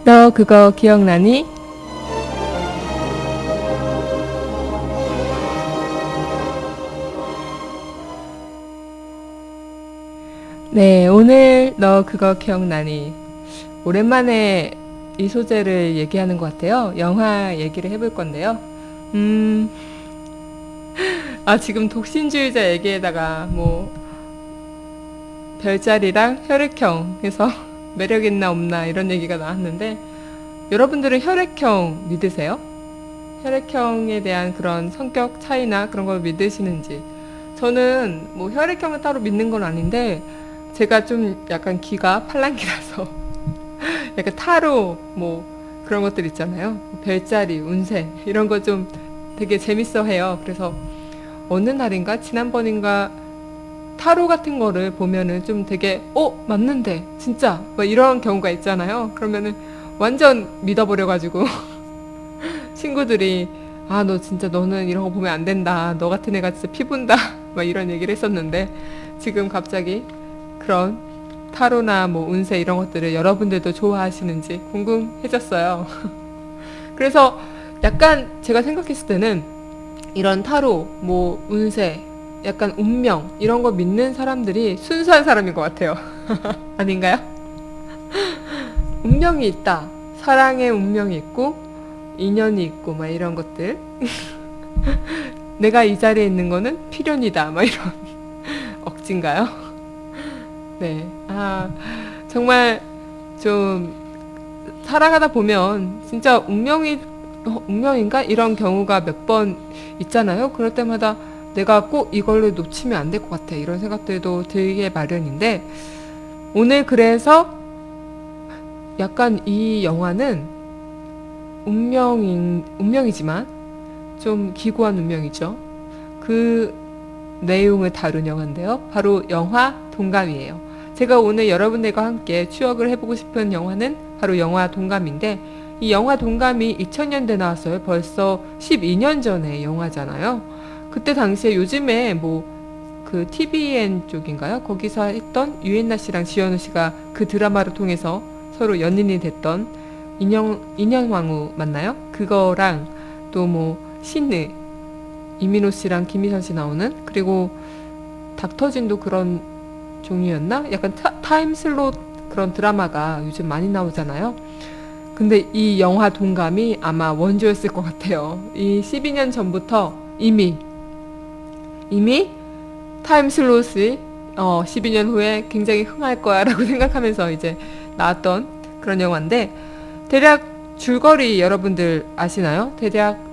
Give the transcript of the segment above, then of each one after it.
너 그거 기억나니? 네, 오늘 너 그거 기억나니? 오랜만에 이 소재를 얘기하는 것 같아요. 영화 얘기를 해볼 건데요. 음, 지금 독신주의자 얘기에다가 별자리랑 혈액형 해서 매력 있나 없나 이런 얘기가 나왔는데, 여러분들은 혈액형 믿으세요? 혈액형에 대한 그런 성격 차이나 그런 걸 믿으시는지. 저는 혈액형을 따로 믿는 건 아닌데, 제가 좀 약간 기가 팔랑귀라서 약간 타로 그런 것들 있잖아요. 별자리, 운세 이런 거 좀 되게 재밌어 해요. 그래서 어느 날인가 지난번인가 타로 같은 거를 보면은 좀 되게 맞는데 진짜 이런 경우가 있잖아요. 그러면은 완전 믿어버려가지고 친구들이 너 진짜 너는 이런 거 보면 안 된다. 너 같은 애가 진짜 피 분다. 막 이런 얘기를 했었는데, 지금 갑자기 그런 타로나 운세 이런 것들을 여러분들도 좋아하시는지 궁금해졌어요. 그래서 약간 제가 생각했을 때는 이런 타로, 운세, 약간 운명 이런 거 믿는 사람들이 순수한 사람인 것 같아요. 아닌가요? 운명이 있다. 사랑의 운명이 있고 인연이 있고 이런 것들. 내가 이 자리에 있는 거는 필연이다. 이런 억진가요? 네. 정말 좀 살아가다 보면 진짜 운명인가? 이런 경우가 몇 번 있잖아요. 그럴 때마다 내가 꼭 이걸로 놓치면 안 될 것 같아. 이런 생각들도 들게 마련인데, 오늘 그래서 약간 이 영화는 운명이지만 좀 기구한 운명이죠. 그 내용을 다룬 영화인데요. 바로 영화 동감이에요. 제가 오늘 여러분들과 함께 추억을 해보고 싶은 영화는 바로 영화 동감인데, 이 영화 동감이 2000년대 나왔어요. 벌써 12년 전의 영화잖아요. 그때 당시에 요즘에 그 TVN 쪽인가요? 거기서 했던 유엔나 씨랑 지현우 씨가 그 드라마를 통해서 서로 연인이 됐던 인현왕후 맞나요? 그거랑 또 신느 이민호 씨랑 김희선 씨 나오는, 그리고 닥터진도 그런 종류였나? 약간 타임슬롯 그런 드라마가 요즘 많이 나오잖아요. 근데 이 영화 동감이 아마 원조였을 것 같아요. 이 12년 전부터 이미 타임슬롯이 12년 후에 굉장히 흥할 거야 라고 생각하면서 이제 나왔던 그런 영화인데, 대략 줄거리 여러분들 아시나요? 대략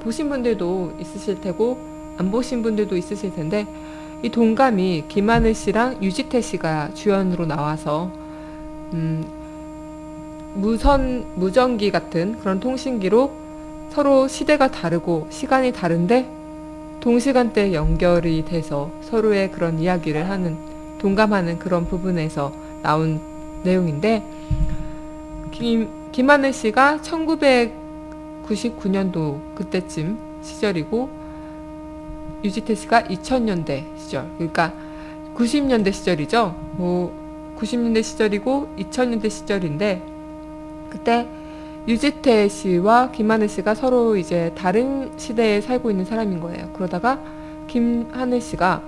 보신 분들도 있으실 테고 안 보신 분들도 있으실 텐데, 이 동감이 김하늘 씨랑 유지태 씨가 주연으로 나와서 무전기 같은 그런 통신기로 서로 시대가 다르고 시간이 다른데 동시간대에 연결이 돼서 서로의 그런 이야기를 하는, 동감하는 그런 부분에서 나온 내용인데, 김하늘 씨가 1999년도 그때쯤 시절이고, 유지태 씨가 2000년대 시절, 그러니까 90년대 시절이죠. 90년대 시절이고 2000년대 시절인데, 그때 유지태 씨와 김하늘 씨가 서로 이제 다른 시대에 살고 있는 사람인 거예요. 그러다가 김하늘 씨가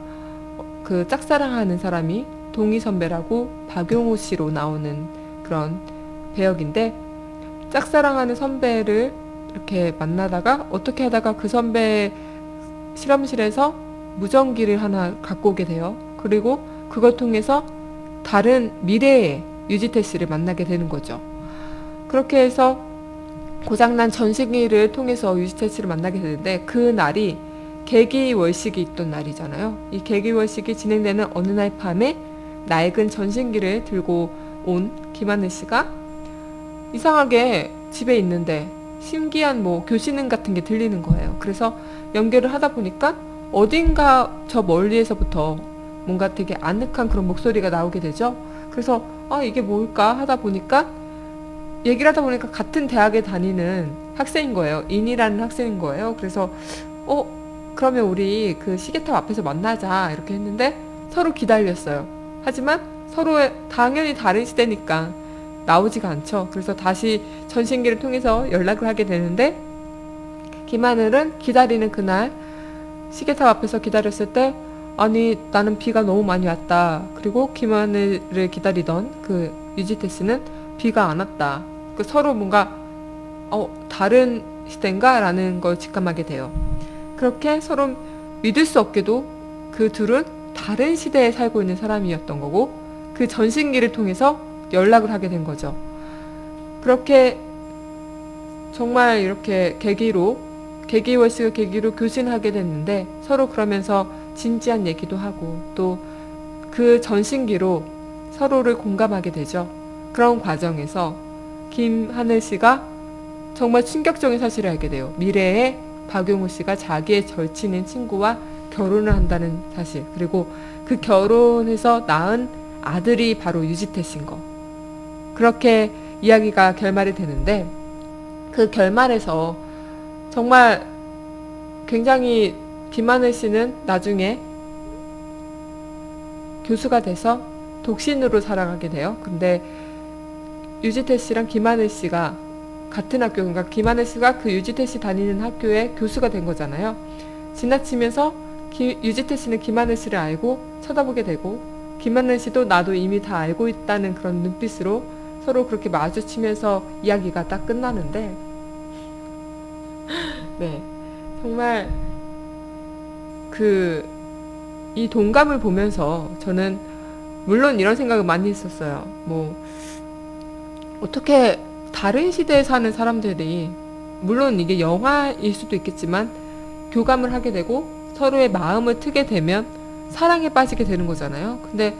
그 짝사랑하는 사람이 동희 선배라고 박용호 씨로 나오는 그런 배역인데, 짝사랑하는 선배를 이렇게 만나다가 어떻게 하다가 그 선배 실험실에서 무전기를 하나 갖고 오게 돼요. 그리고 그걸 통해서 다른 미래의 유지태 씨를 만나게 되는 거죠. 그렇게 해서 고장난 전시기를 통해서 유지태 씨를 만나게 되는데, 그 날이 개기월식이 있던 날이잖아요. 이 개기월식이 진행되는 어느 날 밤에 낡은 전신기를 들고 온 김하늘 씨가 이상하게 집에 있는데 신기한 교신음 같은 게 들리는 거예요. 그래서 연결을 하다 보니까 어딘가 저 멀리에서부터 뭔가 되게 아늑한 그런 목소리가 나오게 되죠. 그래서 이게 뭘까 하다 보니까, 얘기를 하다 보니까 같은 대학에 다니는 학생인 거예요. 인이라는 학생인 거예요. 그래서 그러면 우리 그 시계탑 앞에서 만나자 이렇게 했는데 서로 기다렸어요. 하지만 서로의 당연히 다른 시대니까 나오지가 않죠. 그래서 다시 전신기를 통해서 연락을 하게 되는데, 김하늘은 기다리는 그날 시계탑 앞에서 기다렸을 때, 아니 나는 비가 너무 많이 왔다. 그리고 김하늘을 기다리던 그 유지태 씨는 비가 안 왔다. 그 서로 뭔가 다른 시대인가? 라는 걸 직감하게 돼요. 그렇게 서로 믿을 수 없게도 그 둘은 다른 시대에 살고 있는 사람이었던 거고, 그 전신기를 통해서 연락을 하게 된 거죠. 그렇게 정말 이렇게 계기월식을 계기로 교신하게 됐는데, 서로 그러면서 진지한 얘기도 하고 또 그 전신기로 서로를 공감하게 되죠. 그런 과정에서 김하늘 씨가 정말 충격적인 사실을 알게 돼요. 미래에 박용우 씨가 자기의 절친인 친구와 결혼을 한다는 사실, 그리고 그 결혼해서 낳은 아들이 바로 유지태 씨인 거. 그렇게 이야기가 결말이 되는데, 그 결말에서 정말 굉장히 김하늘 씨는 나중에 교수가 돼서 독신으로 살아가게 돼요. 근데 유지태 씨랑 김하늘 씨가 같은 학교, 그러니까 김하늘 씨가 그 유지태 씨 다니는 학교의 교수가 된 거잖아요. 지나치면서 유지태 씨는 김하늘 씨를 알고 쳐다보게 되고, 김하늘 씨도 나도 이미 다 알고 있다는 그런 눈빛으로 서로 그렇게 마주치면서 이야기가 딱 끝나는데, 네, 정말 이 동감을 보면서 저는 물론 이런 생각을 많이 했었어요. 뭐 어떻게 다른 시대에 사는 사람들이, 물론 이게 영화일 수도 있겠지만 교감을 하게 되고 서로의 마음을 트게 되면 사랑에 빠지게 되는 거잖아요. 근데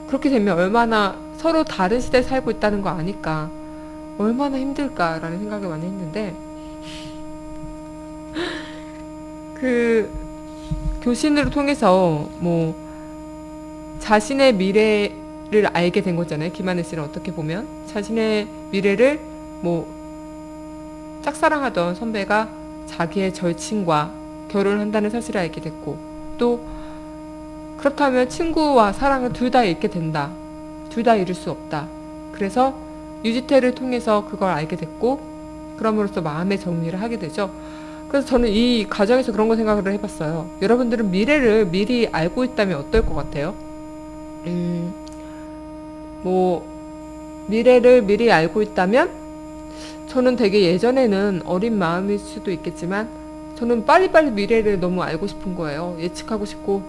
그렇게 되면 얼마나 서로 다른 시대에 살고 있다는 거 아니까 얼마나 힘들까라는 생각을 많이 했는데, 그 교신을 통해서 뭐 자신의 미래를 알게 된 거잖아요. 김하늘 씨는 어떻게 보면 자신의 미래를 뭐 짝사랑하던 선배가 자기의 절친과 결혼을 한다는 사실을 알게 됐고, 또 그렇다면 친구와 사랑을 둘 다 잃게 된다. 둘 다 잃을 수 없다. 그래서 유지태를 통해서 그걸 알게 됐고, 그럼으로써 마음의 정리를 하게 되죠. 그래서 저는 이 과정에서 그런 거 생각을 해봤어요. 여러분들은 미래를 미리 알고 있다면 어떨 것 같아요? 뭐 미래를 미리 알고 있다면, 저는 되게 예전에는 어린 마음일 수도 있겠지만 저는 빨리빨리 미래를 너무 알고 싶은 거예요. 예측하고 싶고,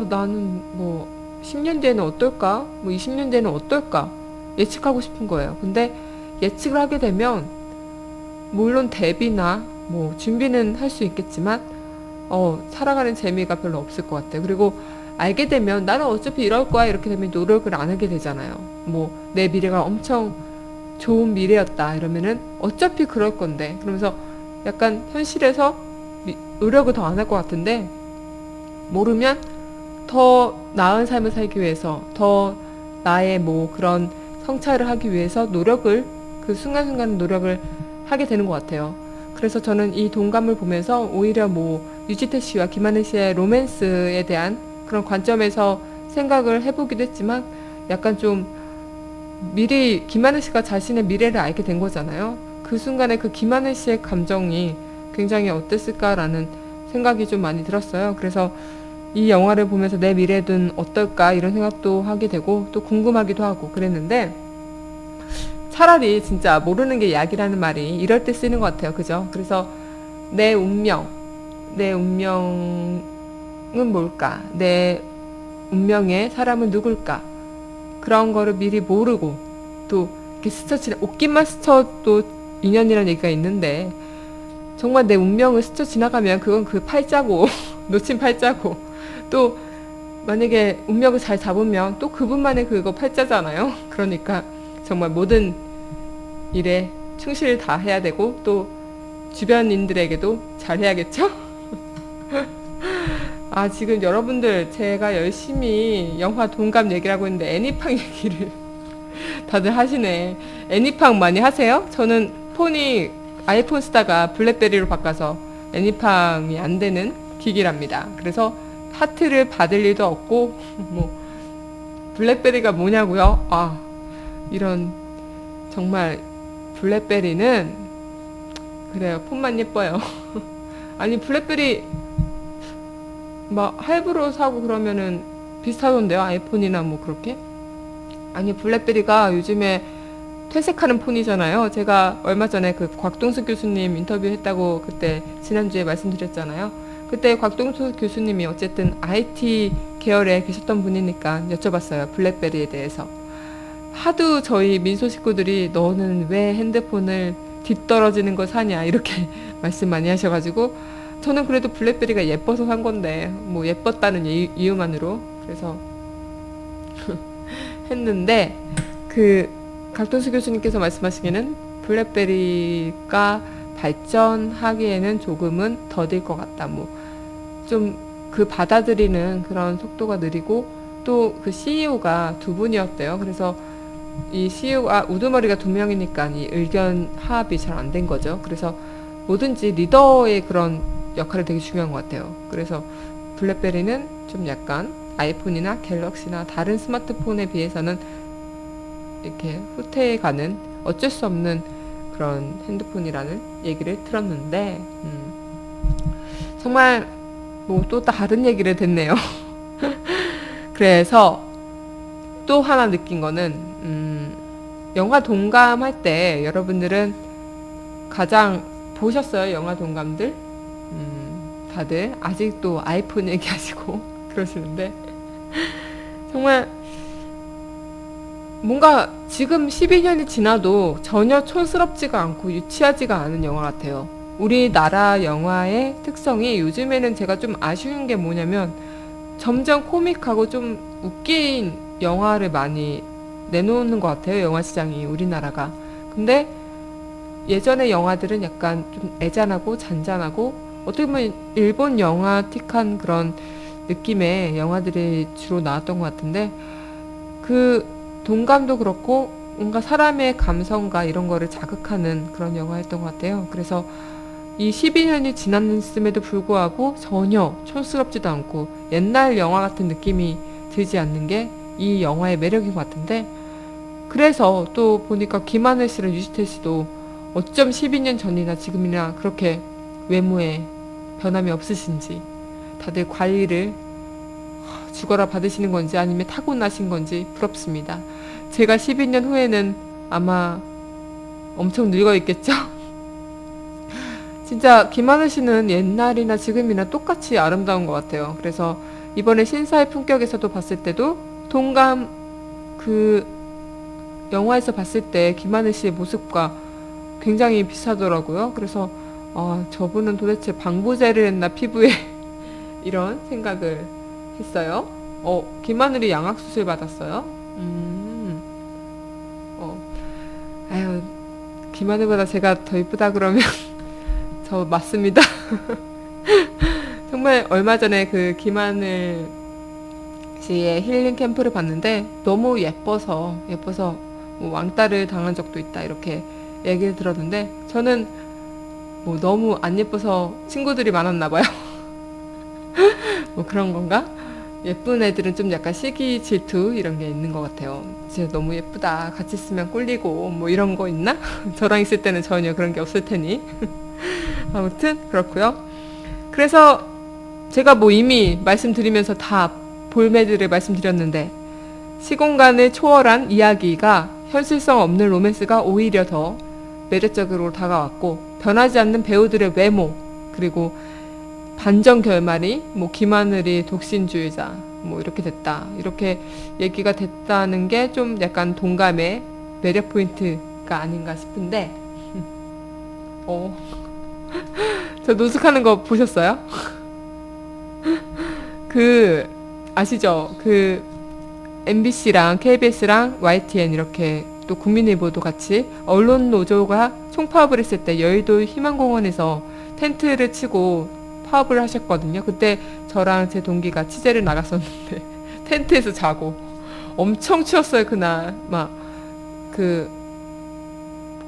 나는 뭐 10년 뒤에는 어떨까? 뭐 20년 뒤에는 어떨까? 예측하고 싶은 거예요. 근데 예측을 하게 되면 물론 대비나 뭐 준비는 할 수 있겠지만 살아가는 재미가 별로 없을 것 같아요. 그리고 알게 되면 나는 어차피 이럴 거야 이렇게 되면 노력을 안 하게 되잖아요. 뭐 내 미래가 엄청 좋은 미래였다 이러면은 어차피 그럴 건데, 그러면서 약간 현실에서 노력을 더 안 할 것 같은데, 모르면 더 나은 삶을 살기 위해서, 더 나의 뭐 그런 성찰을 하기 위해서 그 순간순간 노력을 하게 되는 것 같아요. 그래서 저는 이 동감을 보면서 오히려 뭐 유지태 씨와 김하늘 씨의 로맨스에 대한 그런 관점에서 생각을 해보기도 했지만, 약간 좀 미리 김하늘 씨가 자신의 미래를 알게 된 거잖아요. 그 순간에 그 김하늘 씨의 감정이 굉장히 어땠을까라는 생각이 좀 많이 들었어요. 그래서 이 영화를 보면서 내 미래는 어떨까 이런 생각도 하게 되고 또 궁금하기도 하고 그랬는데, 차라리 진짜 모르는 게 약이라는 말이 이럴 때 쓰는 것 같아요. 그죠? 그래서 내 운명은 뭘까? 내 운명의 사람은 누굴까? 그런 거를 미리 모르고 또 이렇게 옷깃만 스쳐도 인연이라는 얘기가 있는데, 정말 내 운명을 스쳐 지나가면 그건 그 팔자고 놓친 팔자고, 또 만약에 운명을 잘 잡으면 또 그분만의 그거 팔자잖아요. 그러니까 정말 모든 일에 충실을 다 해야 되고 또 주변인들에게도 잘 해야겠죠? 지금 여러분들 제가 열심히 영화 동감 얘기를 하고 있는데 애니팡 얘기를 다들 하시네. 애니팡 많이 하세요? 저는 폰이 아이폰 쓰다가 블랙베리로 바꿔서 애니팡이 안 되는 기기랍니다. 그래서 하트를 받을 일도 없고, 뭐 블랙베리가 뭐냐고요? 이런 정말 블랙베리는 그래요. 폰만 예뻐요. 아니 블랙베리 막 할부로 사고 그러면은 비슷하던데요. 아이폰이나 뭐 그렇게. 아니 블랙베리가 요즘에 퇴색하는 폰이잖아요. 제가 얼마 전에 그 곽동수 교수님 인터뷰했다고 그때 지난주에 말씀드렸잖아요. 그때 곽동수 교수님이 어쨌든 IT 계열에 계셨던 분이니까 여쭤봤어요. 블랙베리에 대해서. 하도 저희 민소 식구들이 너는 왜 핸드폰을 뒤떨어지는 거 사냐 이렇게 말씀 많이 하셔가지고 저는 그래도 블랙베리가 예뻐서 산 건데 뭐 예뻤다는 이유만으로 그래서 했는데 그 각돈수 교수님께서 말씀하시기에는 블랙베리가 발전하기에는 조금은 더딜 것 같다. 뭐 좀 그 받아들이는 그런 속도가 느리고 또 그 CEO가 두 분이었대요. 그래서 이 CEO가 우두머리가 두 명이니까 이 의견 합이 잘 안 된 거죠. 그래서 뭐든지 리더의 그런 역할이 되게 중요한 것 같아요. 그래서 블랙베리는 좀 약간 아이폰이나 갤럭시나 다른 스마트폰에 비해서는 이렇게 후퇴해 가는 어쩔 수 없는 그런 핸드폰이라는 얘기를 들었는데 정말 뭐 또 다른 얘기를 듣네요. 그래서 또 하나 느낀 거는 영화 동감할 때 여러분들은 가장 보셨어요? 영화 동감들? 다들 아직도 아이폰 얘기하시고 그러시는데 정말 뭔가 지금 12년이 지나도 전혀 촌스럽지가 않고 유치하지가 않은 영화 같아요. 우리나라 영화의 특성이 요즘에는 제가 좀 아쉬운 게 뭐냐면 점점 코믹하고 좀 웃긴 영화를 많이 내놓는 것 같아요. 영화 시장이 우리나라가. 근데 예전의 영화들은 약간 좀 애잔하고 잔잔하고 어떻게 보면 일본 영화틱한 그런 느낌의 영화들이 주로 나왔던 것 같은데 그 동감도 그렇고 뭔가 사람의 감성과 이런 거를 자극하는 그런 영화였던 것 같아요. 그래서 이 12년이 지났음에도 불구하고 전혀 촌스럽지도 않고 옛날 영화 같은 느낌이 들지 않는 게 이 영화의 매력인 것 같은데 그래서 또 보니까 김하늘 씨랑 유지태 씨도 어쩜 12년 전이나 지금이나 그렇게 외모에 변함이 없으신지 다들 관리를 죽어라 받으시는 건지 아니면 타고나신 건지 부럽습니다. 제가 12년 후에는 아마 엄청 늙어 있겠죠? 진짜 김하늘 씨는 옛날이나 지금이나 똑같이 아름다운 것 같아요. 그래서 이번에 신사의 품격에서도 봤을 때도 동감 그 영화에서 봤을 때 김하늘 씨의 모습과 굉장히 비슷하더라고요. 그래서 저분은 도대체 방부제를 했나 피부에 이런 생각을 했어요. 김하늘이 양악수술 받았어요. 아유, 김하늘보다 제가 더 이쁘다 그러면 저 맞습니다. 정말 얼마 전에 그 김하늘 씨의 힐링 캠프를 봤는데 너무 예뻐서 뭐 왕따를 당한 적도 있다 이렇게 얘기를 들었는데 저는 뭐 너무 안 예뻐서 친구들이 많았나 봐요. 뭐 그런 건가? 예쁜 애들은 좀 약간 시기 질투 이런 게 있는 것 같아요. 진짜 너무 예쁘다. 같이 있으면 꿀리고 뭐 이런 거 있나? 저랑 있을 때는 전혀 그런 게 없을 테니. 아무튼 그렇고요. 그래서 제가 뭐 이미 말씀드리면서 다 볼매들을 말씀드렸는데 시공간을 초월한 이야기가 현실성 없는 로맨스가 오히려 더 매력적으로 다가왔고 변하지 않는 배우들의 외모 그리고 반전 결말이 뭐 김하늘이 독신주의자 뭐 이렇게 됐다 이렇게 얘기가 됐다는 게 좀 약간 동감의 매력 포인트가 아닌가 싶은데 저 노숙하는 거 보셨어요? 그 아시죠? 그 MBC랑 KBS랑 YTN 이렇게 또 국민일보도 같이 언론 노조가 총파업을 했을 때 여의도 희망공원에서 텐트를 치고 파업을 하셨거든요. 그때 저랑 제 동기가 취재를 나갔었는데 텐트에서 자고 엄청 추웠어요 그날. 막 그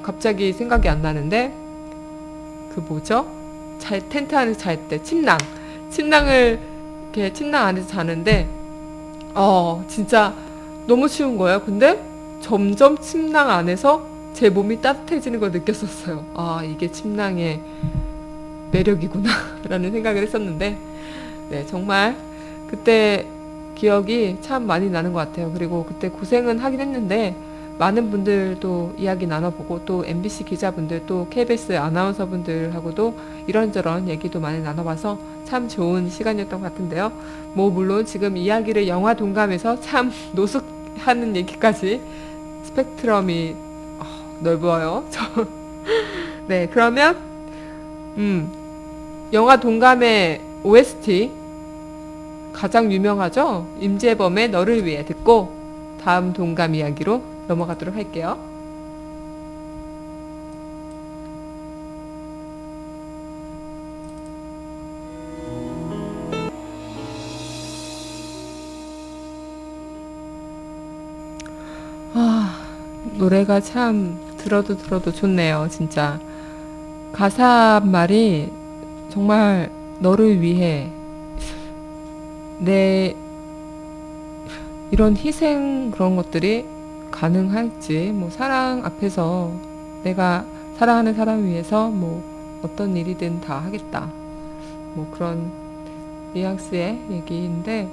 갑자기 생각이 안 나는데 그 뭐죠? 텐트 안에서 잘 때 침낭을 이렇게 침낭 안에서 자는데 진짜 너무 추운 거예요. 근데 점점 침낭 안에서 제 몸이 따뜻해지는 걸 느꼈었어요. 아, 이게 침낭의 매력이구나 라는 생각을 했었는데, 네, 정말 그때 기억이 참 많이 나는 것 같아요. 그리고 그때 고생은 하긴 했는데 많은 분들도 이야기 나눠보고, 또 MBC 기자분들, 또 KBS 아나운서분들하고도 이런저런 얘기도 많이 나눠봐서 참 좋은 시간이었던 것 같은데요. 뭐 물론 지금 이야기를 영화 동감에서 참 노숙하는 얘기까지 스펙트럼이 넓어요. 네, 그러면 영화 동감의 OST 가장 유명하죠? 임재범의 너를 위해 듣고 다음 동감 이야기로 넘어가도록 할게요. 아, 노래가 참 들어도 좋네요, 진짜. 가사 말이 정말 너를 위해 내 이런 희생 그런 것들이 가능할지, 뭐 사랑 앞에서 내가 사랑하는 사람 위해서 뭐 어떤 일이든 다 하겠다, 뭐 그런 뉘앙스의 얘기인데,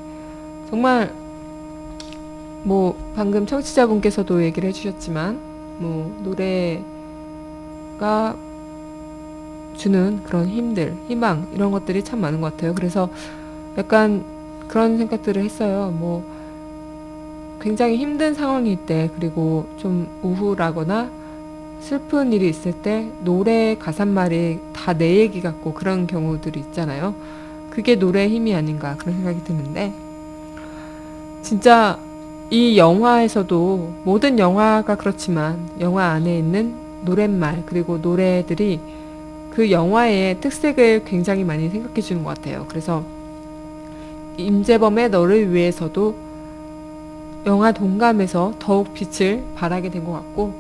정말 뭐 방금 청취자분께서도 얘기를 해주셨지만 뭐 노래가 주는 그런 힘들, 희망 이런 것들이 참 많은 것 같아요. 그래서 약간 그런 생각들을 했어요. 뭐 굉장히 힘든 상황일 때, 그리고 좀 우울하거나 슬픈 일이 있을 때 노래 가사말이 다 내 얘기 같고 그런 경우들이 있잖아요. 그게 노래의 힘이 아닌가 그런 생각이 드는데, 진짜 이 영화에서도, 모든 영화가 그렇지만 영화 안에 있는 노랫말 그리고 노래들이 그 영화의 특색을 굉장히 많이 생각해 주는 것 같아요. 그래서 임재범의 너를 위해서도 영화 동감에서 더욱 빛을 발하게 된 것 같고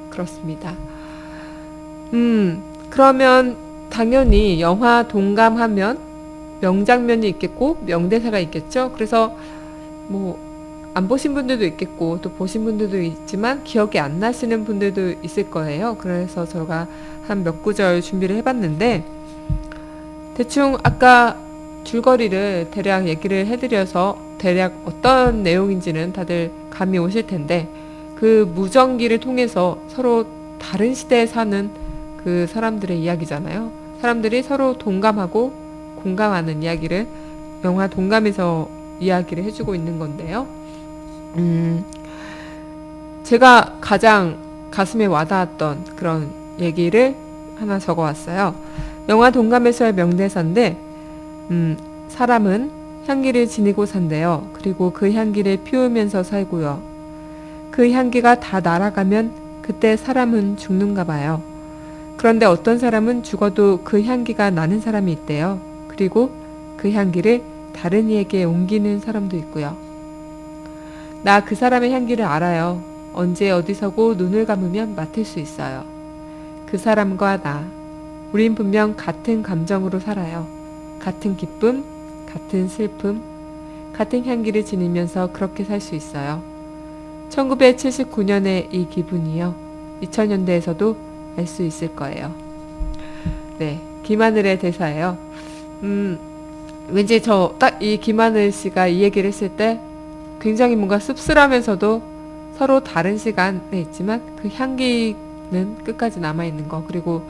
그렇습니다. 그러면 당연히 영화 동감하면 명장면이 있겠고 명대사가 있겠죠. 그래서 뭐 안 보신 분들도 있겠고 또 보신 분들도 있지만 기억이 안 나시는 분들도 있을 거예요. 그래서 제가 한 몇 구절 준비를 해봤는데, 대충 아까 줄거리를 대략 얘기를 해드려서 대략 어떤 내용인지는 다들 감이 오실 텐데, 그 무전기를 통해서 서로 다른 시대에 사는 그 사람들의 이야기잖아요. 사람들이 서로 동감하고 공감하는 이야기를 영화 동감에서 이야기를 해주고 있는 건데요. 제가 가장 가슴에 와닿았던 그런 얘기를 하나 적어왔어요. 영화 동감에서의 명대사인데, 사람은 향기를 지니고 산대요. 그리고 그 향기를 피우면서 살고요. 그 향기가 다 날아가면 그때 사람은 죽는가 봐요. 그런데 어떤 사람은 죽어도 그 향기가 나는 사람이 있대요. 그리고 그 향기를 다른 이에게 옮기는 사람도 있고요. 나 그 사람의 향기를 알아요. 언제 어디서고 눈을 감으면 맡을 수 있어요. 그 사람과 나, 우린 분명 같은 감정으로 살아요. 같은 기쁨, 같은 슬픔, 같은 향기를 지니면서 그렇게 살 수 있어요. 1979년의 이 기분이요. 2000년대에서도 알 수 있을 거예요. 네, 김하늘의 대사예요. 왠지 저 딱 이 김하늘 씨가 이 얘기를 했을 때 굉장히 뭔가 씁쓸하면서도 서로 다른 시간에 있지만 그 향기는 끝까지 남아있는 거, 그리고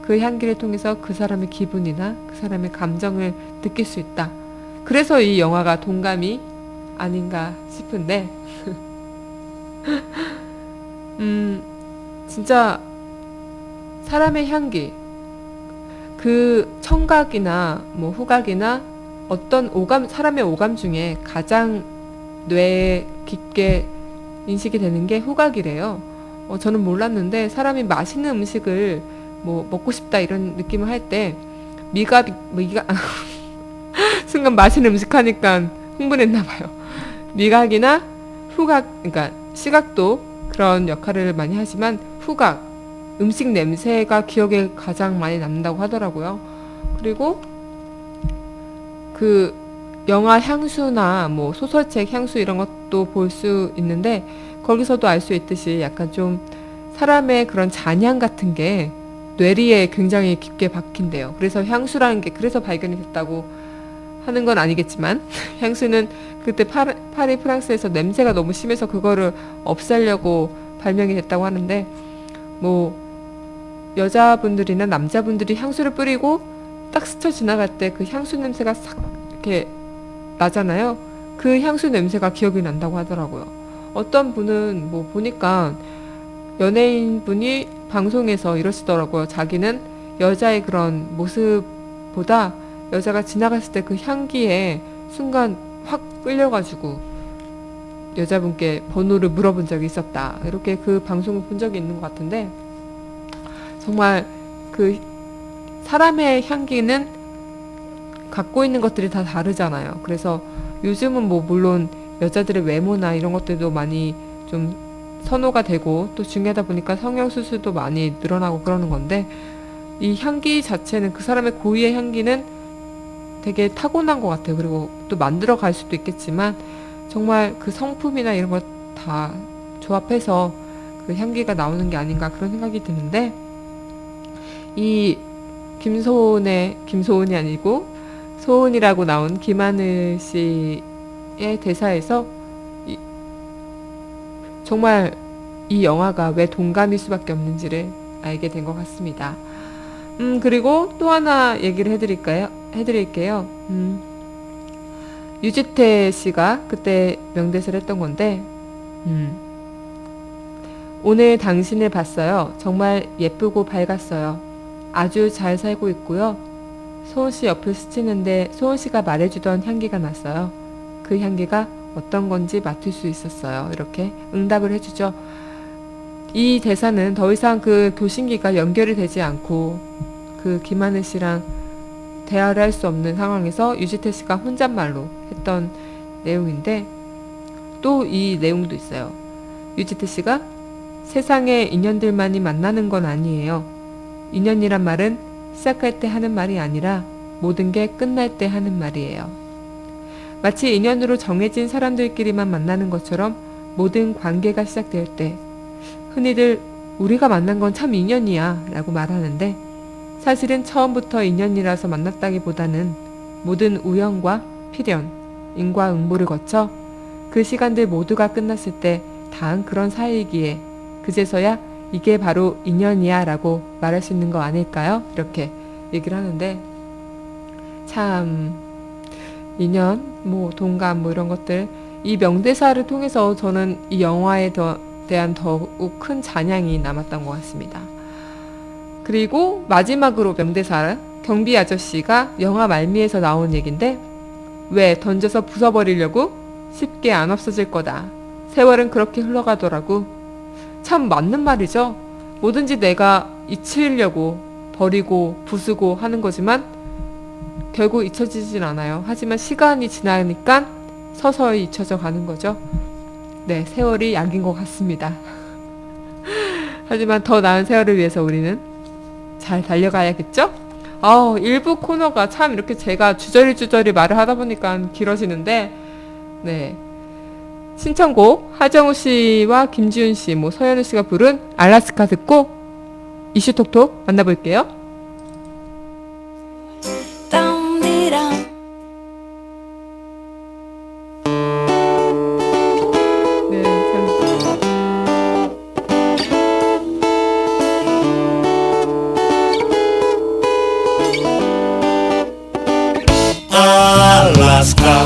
그 향기를 통해서 그 사람의 기분이나 그 사람의 감정을 느낄 수 있다. 그래서 이 영화가 동감이 아닌가 싶은데 진짜 사람의 향기, 그 청각이나 뭐 후각이나 어떤 오감, 사람의 오감 중에 가장 뇌에 깊게 인식이 되는 게 후각이래요. 저는 몰랐는데 사람이 맛있는 음식을 뭐 먹고 싶다 이런 느낌을 할 때 미가 순간 맛있는 음식 하니까 흥분했나 봐요. 미각이나 후각, 그러니까 시각도 그런 역할을 많이 하지만 후각, 음식 냄새가 기억에 가장 많이 남는다고 하더라고요. 그리고 그 영화 향수나 뭐 소설책 향수 이런 것도 볼 수 있는데, 거기서도 알 수 있듯이 약간 좀 사람의 그런 잔향 같은 게 뇌리에 굉장히 깊게 박힌대요. 그래서 향수라는 게 그래서 발견이 됐다고 하는 건 아니겠지만 향수는 그때 파리 프랑스에서 냄새가 너무 심해서 그거를 없애려고 발명이 됐다고 하는데, 뭐 여자분들이나 남자분들이 향수를 뿌리고 딱 스쳐 지나갈 때 그 향수 냄새가 싹 이렇게 나잖아요. 그 향수 냄새가 기억이 난다고 하더라고요. 어떤 분은 뭐 보니까 연예인 분이 방송에서 이러시더라고요. 자기는 여자의 그런 모습보다 여자가 지나갔을 때 그 향기에 순간 확 끌려가지고 여자분께 번호를 물어본 적이 있었다. 이렇게 그 방송을 본 적이 있는 것 같은데, 정말 그 사람의 향기는 갖고 있는 것들이 다 다르잖아요. 그래서 요즘은 뭐 물론 여자들의 외모나 이런 것들도 많이 좀 선호가 되고 또 중요하다 보니까 성형수술도 많이 늘어나고 그러는 건데, 이 향기 자체는 그 사람의 고유의 향기는 되게 타고난 것 같아요. 그리고 또 만들어 갈 수도 있겠지만 정말 그 성품이나 이런 걸 다 조합해서 그 향기가 나오는 게 아닌가 그런 생각이 드는데, 이 김소은이 아니고 소은이라고 나온 김하늘 씨의 대사에서 정말 이 영화가 왜 동감일 수밖에 없는지를 알게 된 것 같습니다. 그리고 또 하나 얘기를 해드릴게요. 유지태 씨가 그때 명대사를 했던 건데, 오늘 당신을 봤어요. 정말 예쁘고 밝았어요. 아주 잘 살고 있고요. 소은 씨 옆을 스치는데 소은 씨가 말해주던 향기가 났어요. 그 향기가 어떤 건지 맡을 수 있었어요. 이렇게 응답을 해주죠. 이 대사는 더 이상 그 교신기가 연결이 되지 않고 그 김하늘 씨랑 대화를 할 수 없는 상황에서 유지태 씨가 혼잣말로 했던 내용인데, 또 이 내용도 있어요. 유지태 씨가 세상에 인연들만이 만나는 건 아니에요. 인연이란 말은 시작할 때 하는 말이 아니라 모든 게 끝날 때 하는 말이에요. 마치 인연으로 정해진 사람들끼리만 만나는 것처럼 모든 관계가 시작될 때 흔히들 우리가 만난 건 참 인연이야 라고 말하는데, 사실은 처음부터 인연이라서 만났다기보다는 모든 우연과 필연, 인과응보를 거쳐 그 시간들 모두가 끝났을 때 닿은 그런 사이이기에 그제서야 이게 바로 인연이야 라고 말할 수 있는 거 아닐까요? 이렇게 얘기를 하는데, 참 인연, 뭐 동감, 뭐 이런 것들, 이 명대사를 통해서 저는 이 영화에 대한 더욱 큰 잔향이 남았던 것 같습니다. 그리고 마지막으로 명대사, 경비 아저씨가 영화 말미에서 나온 얘긴데, 왜 던져서 부숴버리려고? 쉽게 안 없어질 거다. 세월은 그렇게 흘러가더라고. 참 맞는 말이죠. 뭐든지 내가 잊히려고 버리고 부수고 하는 거지만 결국 잊혀지진 않아요. 하지만 시간이 지나니까 서서히 잊혀져 가는 거죠. 네, 세월이 약인 것 같습니다. 하지만 더 나은 세월을 위해서 우리는 잘 달려가야겠죠? 일부 코너가 참 이렇게 제가 주저리 말을 하다 보니까 길어지는데, 네. 신청곡 하정우 씨와 김지훈 씨, 뭐 서현우 씨가 부른 알라스카 듣고 이슈톡톡 만나볼게요. 네, Alaska.